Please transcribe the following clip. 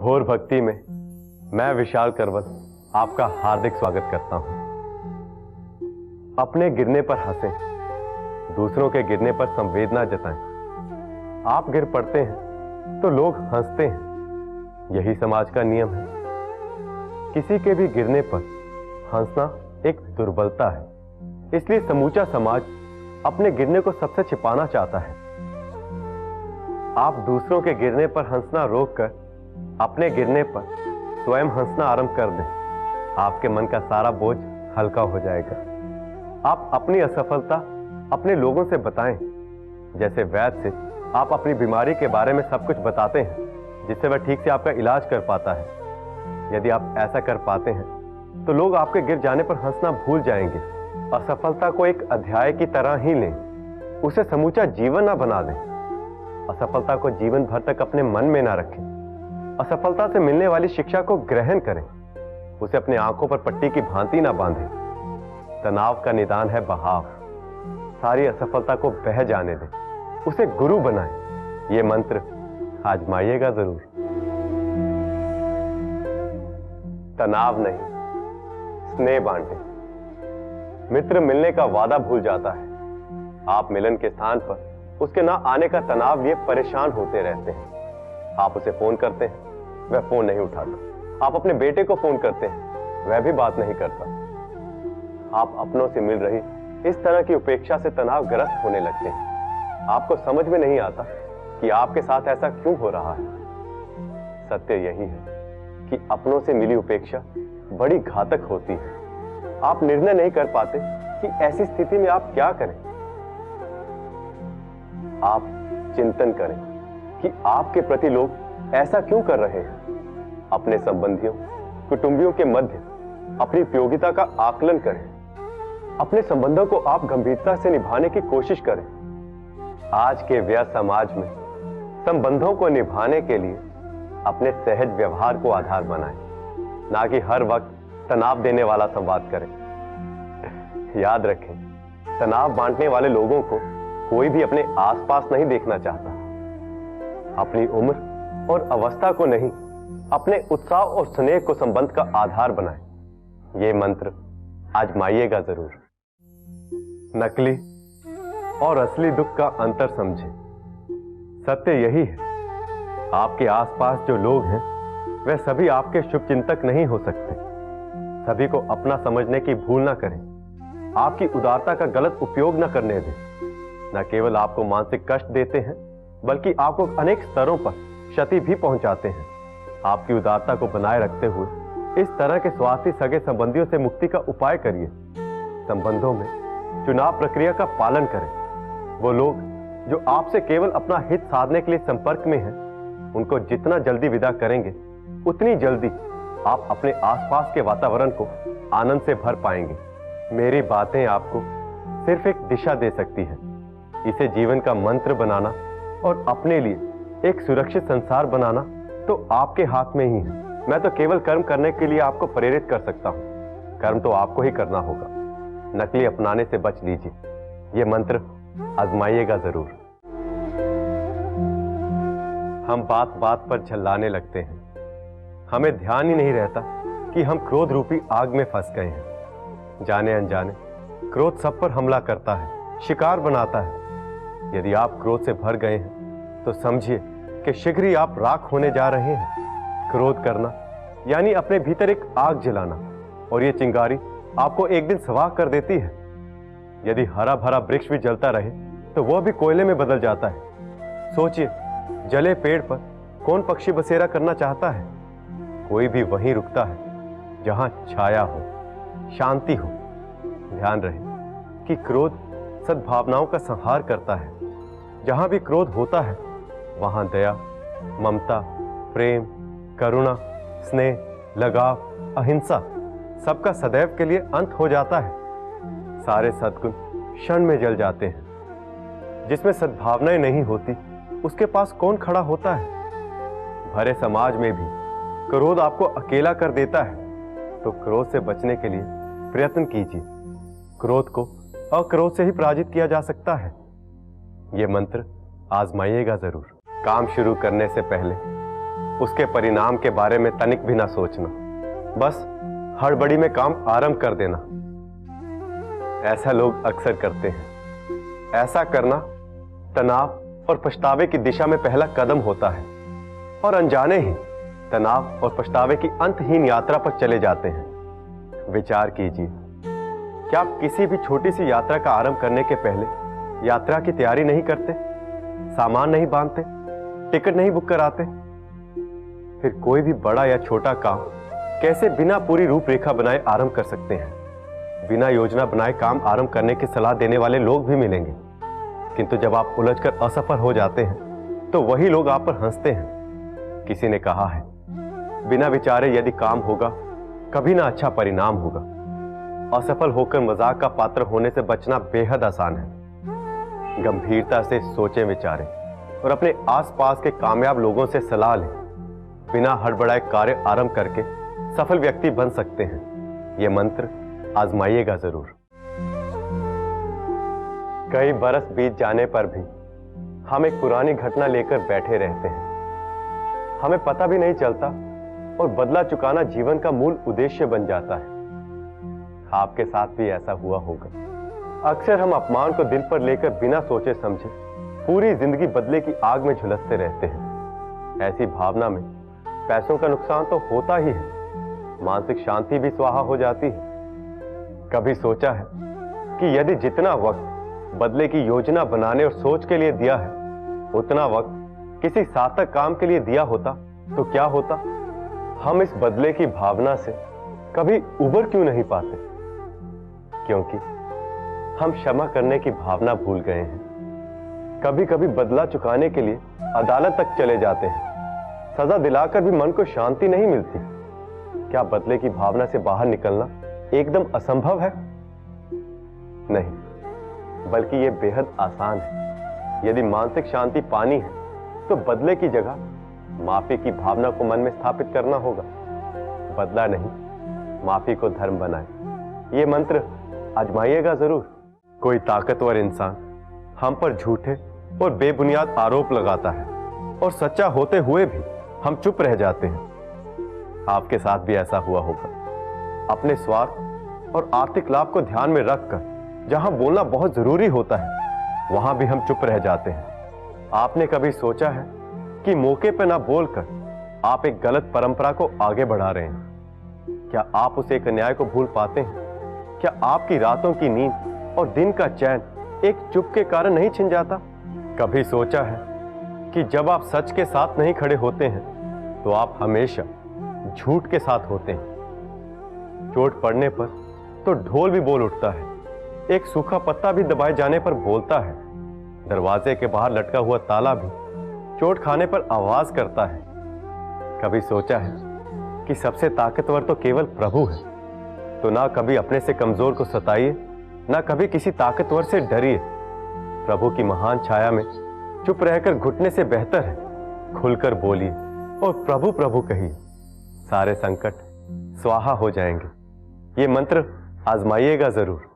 भोर भक्ति में मैं विशाल करवल आपका हार्दिक स्वागत करता हूं। अपने गिरने पर हंसें, दूसरों के गिरने पर संवेदना जताएं। आप गिर पड़ते हैं तो लोग हंसते हैं, यही समाज का नियम है। किसी के भी गिरने पर हंसना एक दुर्बलता है, इसलिए समूचा समाज अपने गिरने को सबसे छिपाना चाहता है। आप दूसरों के गिरने पर हंसना रोककर अपने गिरने पर स्वयं हंसना आरंभ कर दें। आपके मन का सारा बोझ हल्का हो जाएगा। आप अपनी असफलता अपने लोगों से बताएं, जैसे वैद्य से आप अपनी बीमारी के बारे में सब कुछ बताते हैं, जिससे वह ठीक से आपका इलाज कर पाता है। यदि आप ऐसा कर पाते हैं तो लोग आपके गिर जाने पर हंसना भूल जाएंगे। असफलता को एक अध्याय की तरह ही लें, उसे समूचा जीवन ना बना दें। असफलता को जीवन भर तक अपने मन में ना रखें। असफलता से मिलने वाली शिक्षा को ग्रहण करें, उसे अपने आंखों पर पट्टी की भांति ना बांधें। तनाव का निदान है बहाव। सारी असफलता को बह जाने दें, उसे गुरु बनाएं। यह मंत्र आजमाइएगा जरूर। तनाव नहीं, स्नेह बांटें। मित्र मिलने का वादा भूल जाता है। आप मिलन के स्थान पर उसके ना आने का तनाव लिए परेशान होते रहते हैं। आप उसे फोन करते हैं, वह फोन नहीं उठाता। आप अपने बेटे को फोन करते हैं, वह भी बात नहीं करता। आप अपनों से मिल रही इस तरह की उपेक्षा से तनावग्रस्त होने लगते हैं। आपको समझ में नहीं आता कि आपके साथ ऐसा क्यों हो रहा है। सत्य यही है कि अपनों से मिली उपेक्षा बड़ी घातक होती है। आप निर्णय नहीं कर पाते कि ऐसी स्थिति में आप क्या करें। आप चिंतन करें कि आपके प्रति लोग ऐसा क्यों कर रहे हैं। अपने संबंधियों, कुटुंबियों के मध्य अपनी उपयोगिता का आकलन करें। अपने संबंधों को आप गंभीरता से निभाने की कोशिश करें। आज के व्यस्त समाज में संबंधों को निभाने के लिए अपने सहज व्यवहार को आधार बनाएं, ना कि हर वक्त तनाव देने वाला संवाद करें। याद रखें, तनाव बांटने वाले लोगों को कोई भी अपने आसपास नहीं देखना चाहता। अपनी उम्र और अवस्था को नहीं, अपने उत्साह और स्नेह को संबंध का आधार बनाएं। यह मंत्र आजमाइएगा जरूर। नकली और असली दुख का अंतर समझें। सत्य यही है, आपके आसपास जो लोग हैं वे सभी आपके शुभचिंतक नहीं हो सकते। सभी को अपना समझने की भूल ना करें। आपकी उदारता का गलत उपयोग न करने दें। न केवल आपको मानसिक कष्ट देते हैं, बल्कि आपको अनेक स्तरों पर क्षति भी पहुंचाते हैं। आपकी उदारता को बनाए रखते हुए इस तरह के स्वार्थी सगे संबंधियों से मुक्ति का उपाय करिए। संबंधों में चुनाव प्रक्रिया का पालन करें। वो लोग जो आपसे केवल अपना हित साधने के लिए संपर्क में हैं, उनको जितना जल्दी विदा करेंगे, उतनी जल्दी आप अपने आसपास के वातावरण को आनंद से भर पाएंगे। मेरी बातें आपको सिर्फ एक दिशा दे सकती है। इसे जीवन का मंत्र बनाना और अपने लिए एक सुरक्षित संसार बनाना तो आपके हाथ में ही है। मैं तो केवल कर्म करने के लिए आपको प्रेरित कर सकता हूं। कर्म तो आपको ही करना होगा। नकली अपनाने से बच लीजिए। यह मंत्र आजमाइएगा जरूर। हम बात बात पर झल्लाने लगते हैं। हमें ध्यान ही नहीं रहता कि हम क्रोध रूपी आग में फंस गए हैं। जाने अनजाने क्रोध सब पर हमला करता है, शिकार बनाता है। यदि आप क्रोध से भर गए हैं तो समझिए कि शीघ्र ही आप राख होने जा रहे हैं। क्रोध करना यानी अपने भीतर एक आग जलाना, और यह चिंगारी आपको एक दिन स्वाह कर देती है। यदि हरा भरा वृक्ष भी जलता रहे तो वह भी कोयले में बदल जाता है। सोचिए, जले पेड़ पर कौन पक्षी बसेरा करना चाहता है। कोई भी वहीं रुकता है जहां छाया हो, शांति हो। ध्यान रहे कि क्रोध सद्भावनाओं का संहार करता है। जहां भी क्रोध होता है वहां दया, ममता, प्रेम, करुणा, स्नेह, लगाव, अहिंसा सबका सदैव के लिए अंत हो जाता है। सारे सद्गुण क्षण में जल जाते हैं। जिसमें सद्भावनाएं नहीं होती उसके पास कौन खड़ा होता है। भरे समाज में भी क्रोध आपको अकेला कर देता है, तो क्रोध से बचने के लिए प्रयत्न कीजिए। क्रोध को अक्रोध से ही पराजित किया जा सकता है। यह मंत्र आजमाइएगा जरूर। काम शुरू करने से पहले उसके परिणाम के बारे में तनिक भी ना सोचना, बस हड़बड़ी में काम आरंभ कर देना। ऐसा लोग अक्सर करते हैं। ऐसा करना तनाव और पछतावे की दिशा में पहला कदम होता है और अनजाने ही तनाव और पछतावे की अंतहीन यात्रा पर चले जाते हैं। विचार कीजिए, क्या आप किसी भी छोटी सी यात्रा का आरंभ करने के पहले यात्रा की तैयारी नहीं करते, सामान नहीं बांधते, टिकट नहीं बुक कराते? फिर कोई भी बड़ा या छोटा काम कैसे बिना पूरी रूपरेखा बनाए आरंभ कर सकते हैं? बिना योजना बनाए काम आरंभ करने की सलाह देने वाले लोग भी मिलेंगे, किंतु जब आप उलझकर असफल हो जाते हैं तो वही लोग आप पर हंसते हैं। किसी ने कहा है, बिना विचारे यदि काम होगा कभी ना अच्छा परिणाम होगा। असफल होकर मजाक का पात्र होने से बचना बेहद आसान है। गंभीरता से सोचें, विचारें और अपने आसपास के कामयाब लोगों से सलाह लें। बिना हड़बड़ाए कार्य आरंभ करके सफल व्यक्ति बन सकते हैं। यह मंत्र आजमाइएगा जरूर। कई बरस बीत जाने पर भी हम एक पुरानी घटना लेकर बैठे रहते हैं। हमें पता भी नहीं चलता और बदला चुकाना जीवन का मूल उद्देश्य बन जाता है। आपके साथ भी ऐसा हुआ होगा। अक्सर हम अपमान को दिल पर लेकर बिना सोचे समझे पूरी जिंदगी बदले की आग में झुलसते रहते हैं। ऐसी भावना में पैसों का नुकसान तो होता ही है, मानसिक शांति भी स्वाहा हो जाती है। कभी सोचा है कि यदि जितना वक्त बदले की योजना बनाने और सोच के लिए दिया है, उतना वक्त किसी सार्थक काम के लिए दिया होता तो क्या होता? हम इस बदले की भावना से कभी उबर क्यों नहीं पाते? क्योंकि हम क्षमा करने की भावना भूल गए हैं। कभी कभी बदला चुकाने के लिए अदालत तक चले जाते हैं। सजा दिलाकर भी मन को शांति नहीं मिलती। क्या बदले की भावना से बाहर निकलना एकदम असंभव है? नहीं, बल्कि यह बेहद आसान है। यदि मानसिक शांति पानी है तो बदले की जगह माफी की भावना को मन में स्थापित करना होगा। बदला नहीं, माफी को धर्म बनाए। यह मंत्र आजमाइएगा जरूर। कोई ताकतवर इंसान हम पर झूठे और बेबुनियाद आरोप लगाता है और सच्चा होते हुए भी हम चुप रह जाते हैं। आपके साथ भी ऐसा हुआ होगा। अपने स्वार्थ और आर्थिक लाभ को ध्यान में रखकर जहां बोलना बहुत जरूरी होता है, वहां भी हम चुप रह जाते हैं। आपने कभी सोचा है कि मौके पर ना बोलकर आप एक गलत परंपरा को आगे बढ़ा रहे हैं? क्या आप उस एक अन्याय को भूल पाते हैं? क्या आपकी रातों की नींद और दिन का चैन एक चुप के कारण नहीं छिन जाता? कभी सोचा है कि जब आप सच के साथ नहीं खड़े होते हैं तो आप हमेशा झूठ के साथ होते हैं? चोट पड़ने पर तो ढोल भी बोल उठता है, एक सूखा पत्ता भी दबाए जाने पर बोलता है, दरवाजे के बाहर लटका हुआ ताला भी चोट खाने पर आवाज करता है। कभी सोचा है कि सबसे ताकतवर तो केवल प्रभु है? तो ना कभी अपने से कमजोर को सताइए, ना कभी किसी ताकतवर से डरिए। प्रभु की महान छाया में चुप रहकर घुटने से बेहतर है खुलकर बोलिए और प्रभु प्रभु कहिए। सारे संकट स्वाहा हो जाएंगे। ये मंत्र आजमाइएगा जरूर।